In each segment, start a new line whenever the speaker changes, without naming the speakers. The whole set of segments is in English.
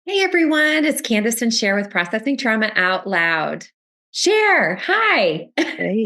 Hey everyone, it's Kandace and Sher with Processing Trauma Out Loud. Sher, hi.
Hey.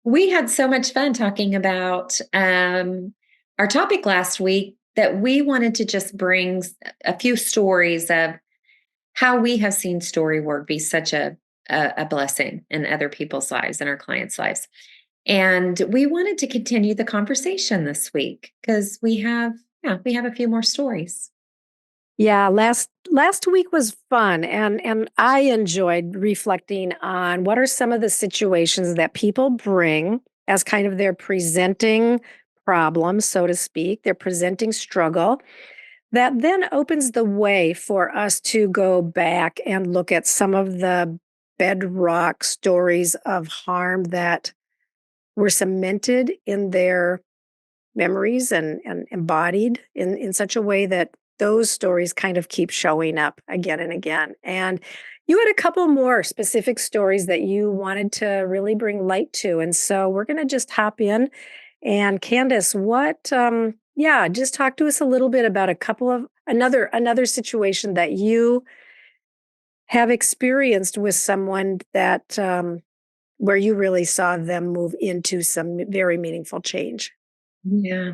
We had so much fun talking about our topic last week that we wanted to just bring a few stories of how we have seen story work be such a blessing in other people's lives and our clients' lives. And we wanted to continue the conversation this week because we have a few more stories.
Yeah, last week was fun and I enjoyed reflecting on what are some of the situations that people bring as kind of their presenting problem, so to speak, their presenting struggle that then opens the way for us to go back and look at some of the bedrock stories of harm that were cemented in their memories and embodied in such a way that those stories kind of keep showing up again and again. And you had a couple more specific stories that you wanted to really bring light to. And so we're going to just hop in. And Candace, just talk to us a little bit about a couple of another situation that you have experienced with someone that where you really saw them move into some very meaningful change.
Yeah.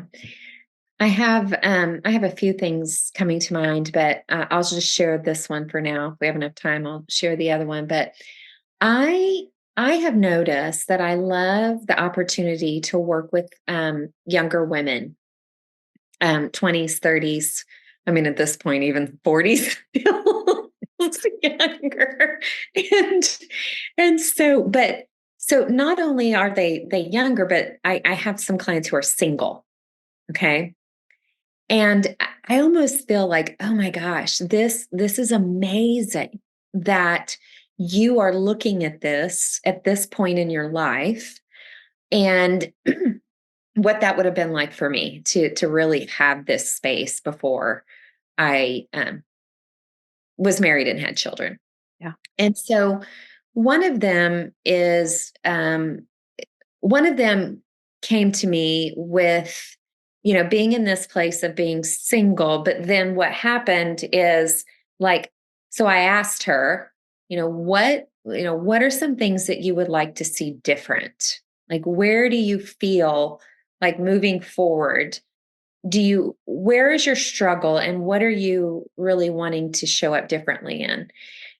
I have a few things coming to mind, but I'll just share this one for now. If we have enough time, I'll share the other one. But I I have noticed that I love the opportunity to work with younger women, 20s, 30s. I mean, at this point, even 40s feels younger. And so not only are they younger, but I have some clients who are single. Okay. And I almost feel like, oh my gosh, this is amazing that you are looking at this point in your life and what that would have been like for me to really have this space before I was married and had children.
Yeah.
And so one of them is one of them came to me with, being in this place of being single. But then what happened is like, so I asked her, what are some things that you would like to see different? Like, where do you feel like moving forward? Where is your struggle and what are you really wanting to show up differently in?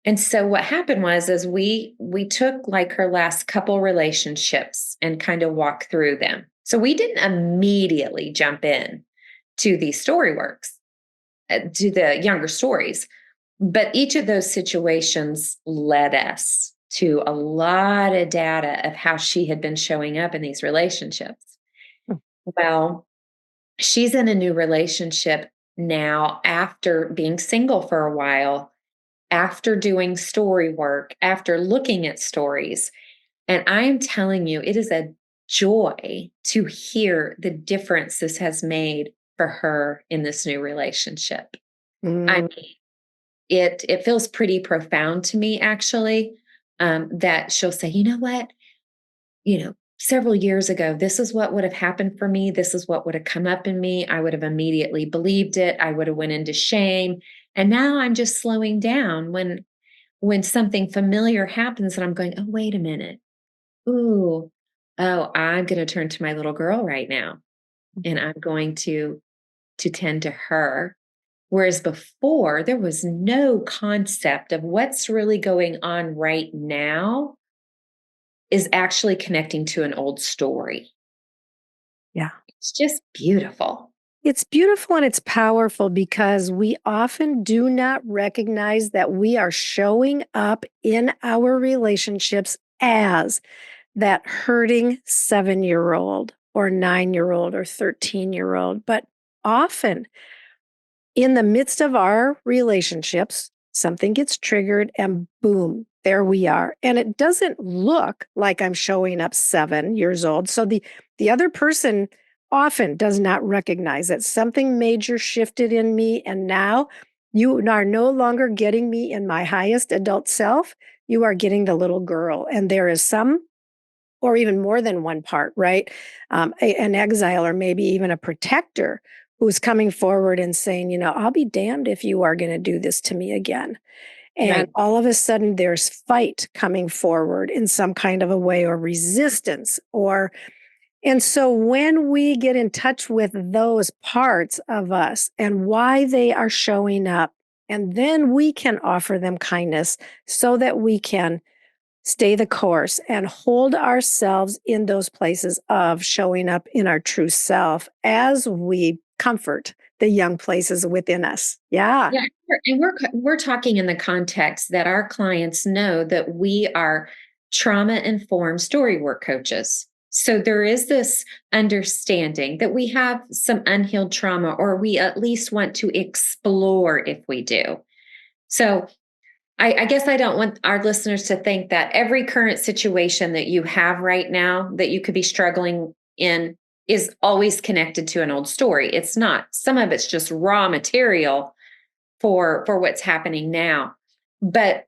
And so what happened was is we took like her last couple relationships and kind of walked through them. So we didn't immediately jump in to these story works, to the younger stories, but each of those situations led us to a lot of data of how she had been showing up in these relationships.
Mm.
Well, she's in a new relationship now after being single for a while, after doing story work, after looking at stories. And I am telling you, it is a joy to hear the difference this has made for her in this new relationship. I
Mm.
mean, it feels pretty profound to me, actually, that she'll say, you know what, several years ago, this is what would have happened for me. This is what would have come up in me. I would have immediately believed it. I would have went into shame. And now I'm just slowing down when something familiar happens and I'm going, oh, wait a minute. Ooh, oh, I'm going to turn to my little girl right now and I'm going to tend to her. Whereas before, there was no concept of what's really going on right now is actually connecting to an old story.
Yeah.
It's just beautiful.
It's beautiful and it's powerful because we often do not recognize that we are showing up in our relationships as that hurting 7-year-old or 9-year-old or 13-year-old. But often in the midst of our relationships, something gets triggered and boom, there we are. And it doesn't look like I'm showing up 7 years old. So the other person often does not recognize that something major shifted in me. And now you are no longer getting me in my highest adult self. You are getting the little girl. And there is some or even more than one part, right? An exile or maybe even a protector who's coming forward and saying, I'll be damned if you are going to do this to me again. And
Right.
all of a sudden there's fight coming forward in some kind of a way, or resistance, or and so when we get in touch with those parts of us and why they are showing up, and then we can offer them kindness so that we can stay the course and hold ourselves in those places of showing up in our true self as we comfort the young places within us. Yeah.
Yeah, and we're talking in the context that our clients know that we are trauma-informed story work coaches. So there is this understanding that we have some unhealed trauma, or we at least want to explore if we do. So I guess I don't want our listeners to think that every current situation that you have right now that you could be struggling in is always connected to an old story. It's not. Some of it's just raw material for what's happening now. But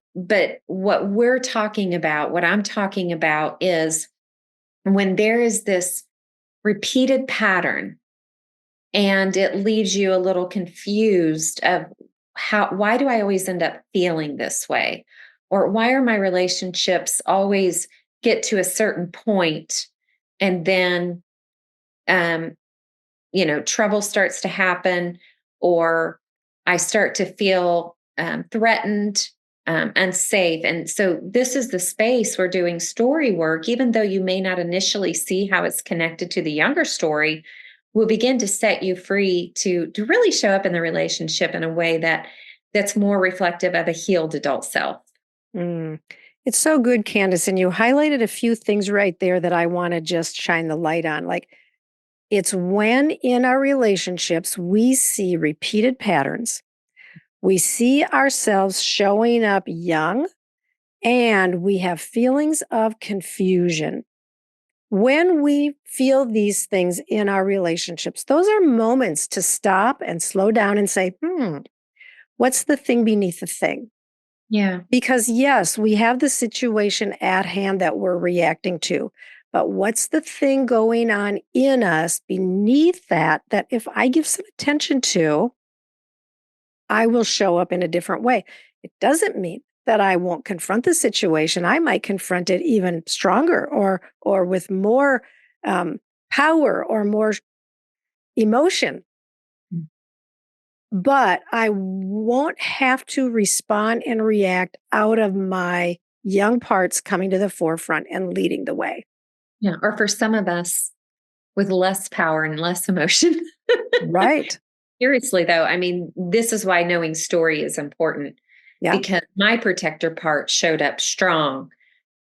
what we're talking about, what I'm talking about, is when there is this repeated pattern and it leaves you a little confused of why do I always end up feeling this way, or why are my relationships always get to a certain point and then um trouble starts to happen, or I start to feel threatened, unsafe. And so, this is the space we're doing story work, even though you may not initially see how it's connected to the younger story, will begin to set you free to really show up in the relationship in a way that's more reflective of a healed adult self.
Mm. It's so good, Candace. And you highlighted a few things right there that I want to just shine the light on. Like, it's when in our relationships we see repeated patterns, we see ourselves showing up young, and we have feelings of confusion. When we feel these things in our relationships, those are moments to stop and slow down and say, what's the thing beneath the thing?
Yeah.
Because, yes, we have the situation at hand that we're reacting to, but what's the thing going on in us beneath that, that if I give some attention to, I will show up in a different way? It doesn't mean that I won't confront the situation. I might confront it even stronger, or with more um, power or more emotion, but I won't have to respond and react out of my young parts coming to the forefront and leading the way.
Yeah. Or for some of us with less power and less emotion.
Right.
Seriously, though, I mean, this is why knowing story is important,
Yeah.
because my protector part showed up strong,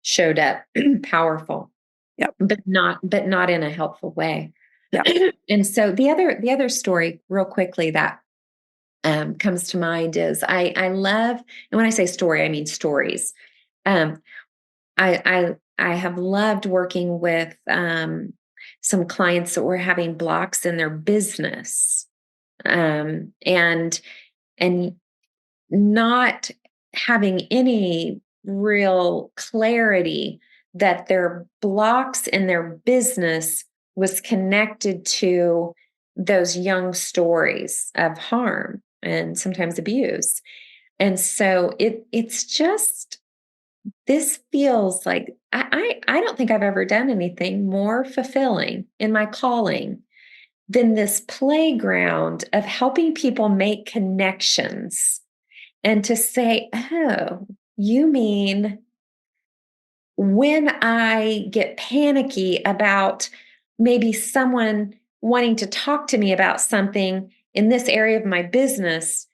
showed up powerful,
Yep.
but not in a helpful way.
Yep.
And so the other story, real quickly, that comes to mind is I love, and when I say story, I mean stories. Um, I have loved working with some clients that were having blocks in their business, and not having any real clarity that their blocks in their business was connected to those young stories of harm and sometimes abuse. And so it's just, this feels like I don't think I've ever done anything more fulfilling in my calling than this playground of helping people make connections and to say, oh, you mean when I get panicky about maybe someone wanting to talk to me about something in this area of my business,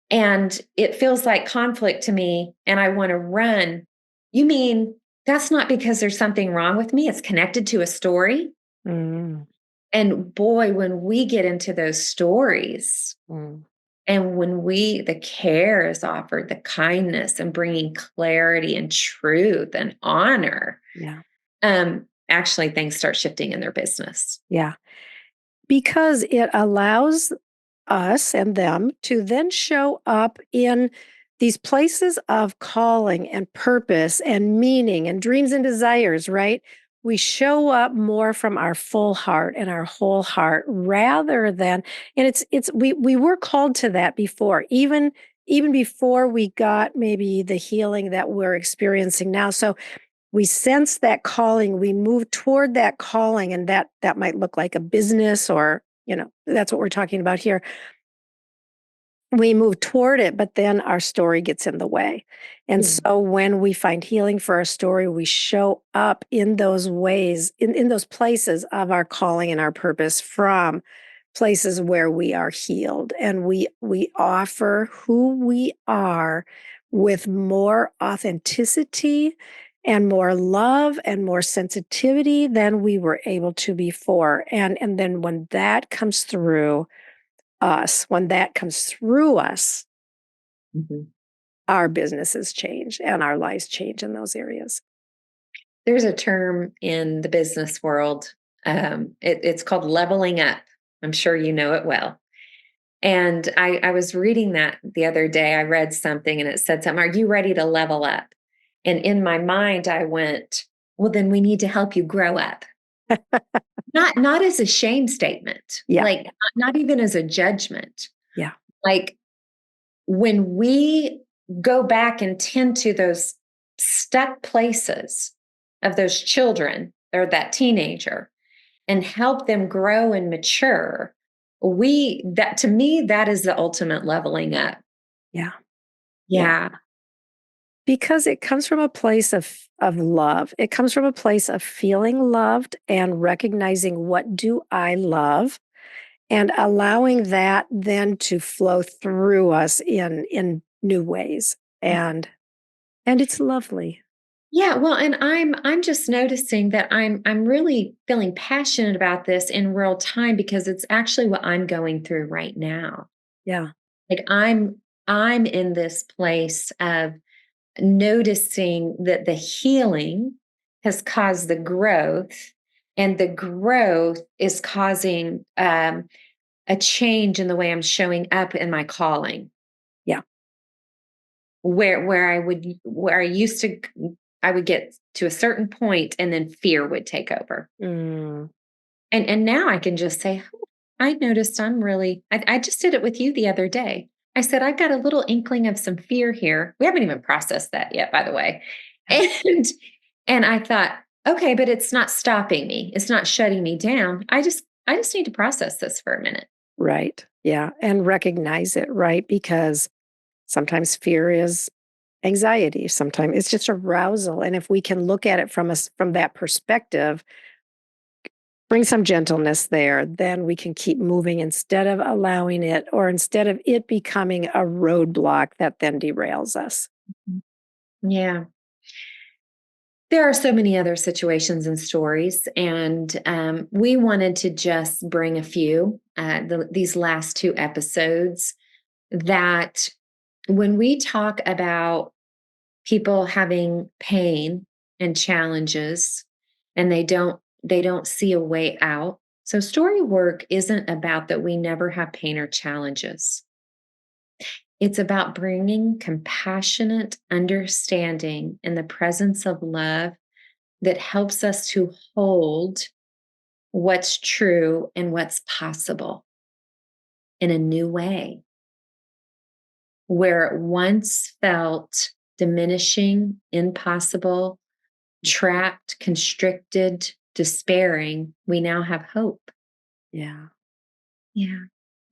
and it feels like conflict to me and I want to run, you mean that's not because there's something wrong with me? It's connected to a story.
Mm,
And boy, when we get into those stories,
mm.
and when the care is offered, the kindness and bringing clarity and truth and honor,
Yeah.
actually things start shifting in their business.
Yeah. Because it allows us and them to then show up in these places of calling and purpose and meaning and dreams and desires, right? we show up more from our full heart and our whole heart rather than, and we were called to that before, even before we got maybe the healing that we're experiencing now. So we sense that calling, we move toward that calling, and that might look like a business, or that's what we're talking about here. We move toward it, but then our story gets in the way. And
Yeah.
so when we find healing for our story, we show up in those ways, in those places of our calling and our purpose, from places where we are healed, and we offer who we are with more authenticity and more love and more sensitivity than we were able to before. And then when that comes through us, when that comes through us,
Mhm.
our businesses change and our lives change in those areas.
There's a term in the business world. It's called leveling up. I'm sure you know it well. And I was reading that the other day. I read something and it said something, are you ready to level up? And in my mind, I went, well, then we need to help you grow up. Not as a shame statement,
Yeah.
like not even as a judgment.
Yeah.
Like when we go back and tend to those stuck places of those children or that teenager and help them grow and mature, that to me, that is the ultimate leveling up.
Yeah. Yeah.
Yeah.
Because it comes from a place of love. It comes from a place of feeling loved and recognizing, what do I love, and allowing that then to flow through us in new ways. And it's lovely.
Yeah, well, and I'm just noticing that I'm really feeling passionate about this in real time because it's actually what I'm going through right now.
Yeah.
Like I'm in this place of noticing that the healing has caused the growth, and the growth is causing a change in the way I'm showing up in my calling.
Yeah.
Where I used to, I would get to a certain point and then fear would take over.
Mm,
And now I can just say, "Oh, I noticed I just did it with you the other day. I said, I've got a little inkling of some fear here. We haven't even processed that yet, by the way.
yeah.
And and I thought, okay, but it's not stopping me. It's not shutting me down. I just need to process this for a minute.
Right. Yeah. And recognize it, right? Because sometimes fear is anxiety. Sometimes it's just arousal. And if we can look at it from that perspective, bring some gentleness there, then we can keep moving instead of allowing it, or instead of it becoming a roadblock that then derails us.
Mhm. Yeah. There are so many other situations and stories, and we wanted to just bring a few these last two episodes, that when we talk about people having pain and challenges and they don't see a way out. So story work isn't about that we never have pain or challenges. It's about bringing compassionate understanding in the presence of love that helps us to hold what's true and what's possible in a new way, where it once felt diminishing, impossible, trapped, constricted, despairing, we now have hope.
Yeah.
Yeah.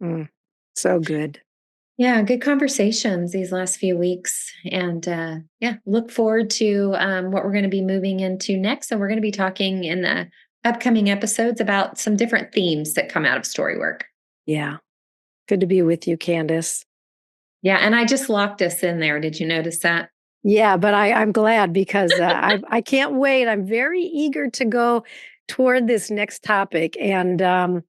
Mm, so good.
Yeah, good conversations these last few weeks. And yeah, look forward to what we're going to be moving into next. And we're going to be talking in the upcoming episodes about some different themes that come out of story work.
Yeah. Good to be with you, Candace.
Yeah, and I just locked us in there. Did you notice that?
Yeah, but I'm glad, because I can't wait. I'm very eager to go toward this next topic, and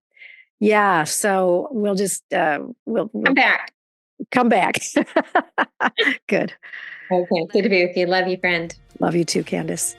yeah, so we'll just
I'm
we'll
back.
come back. Good.
Okay, good to be with you. Love you, friend.
Love you too, Candace.